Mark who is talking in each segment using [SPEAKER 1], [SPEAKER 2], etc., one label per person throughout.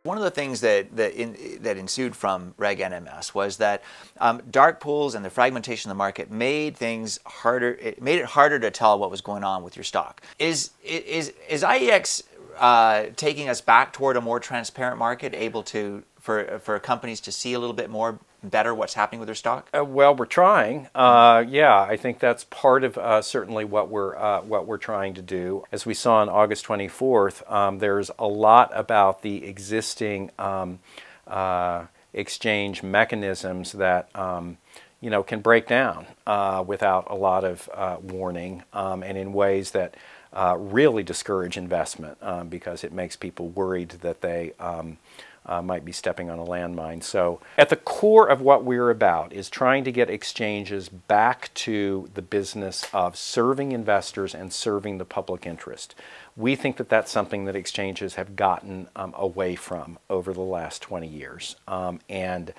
[SPEAKER 1] One of the things that ensued from Reg NMS was that dark pools and the fragmentation of the market made things harder. It made it harder to tell what was going on with your stock. Is IEX taking us back toward a more transparent market, able to for companies to see a little bit more better what's happening with their stock?
[SPEAKER 2] Well, we're trying. Yeah, I think that's part of certainly what we're trying to do. As we saw on August 24th, there's a lot about the existing exchange mechanisms that can break down without a lot of warning, and in ways that really discourage investment because it makes people worried that they might be stepping on a landmine. So at the core of what we're about is trying to get exchanges back to the business of serving investors and serving the public interest. We think that that's something that exchanges have gotten away from over the last 20 years. And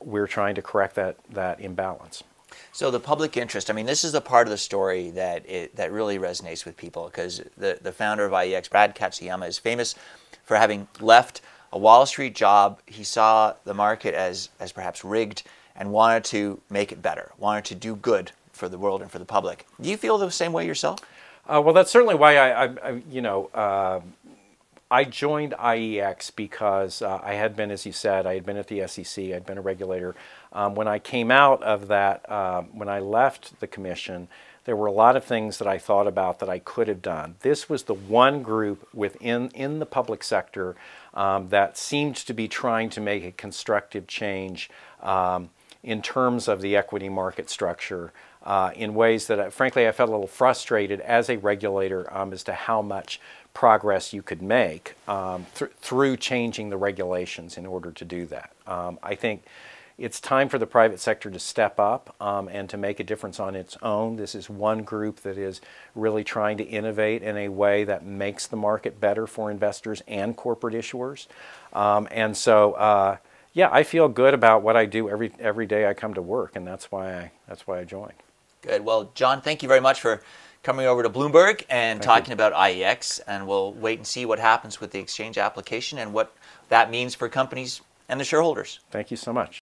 [SPEAKER 2] we're trying to correct that imbalance.
[SPEAKER 1] So the public interest, I mean, this is the part of the story that really resonates with people, because the founder of IEX, Brad Katsuyama, is famous for having left a Wall Street job. He saw the market as perhaps rigged and wanted to make it better, wanted to do good for the world and for the public. Do you feel the same way yourself?
[SPEAKER 2] Well, that's certainly why I joined IEX, because I had been, as you said, I had been at the SEC, I'd been a regulator. When I came out of that, when I left the commission, there were a lot of things that I thought about that I could have done. This was the one group in the public sector that seemed to be trying to make a constructive change in terms of the equity market structure in ways that, frankly, I felt a little frustrated as a regulator as to how much progress you could make through changing the regulations in order to do that. I think it's time for the private sector to step up and to make a difference on its own. This is one group that is really trying to innovate in a way that makes the market better for investors and corporate issuers. Yeah, I feel good about what I do every day I come to work, and that's why I joined.
[SPEAKER 1] Good. Well, John, thank you very much for coming over to Bloomberg and talking about IEX, and we'll wait and see what happens with the exchange application and what that means for companies and the shareholders.
[SPEAKER 2] Thank you so much.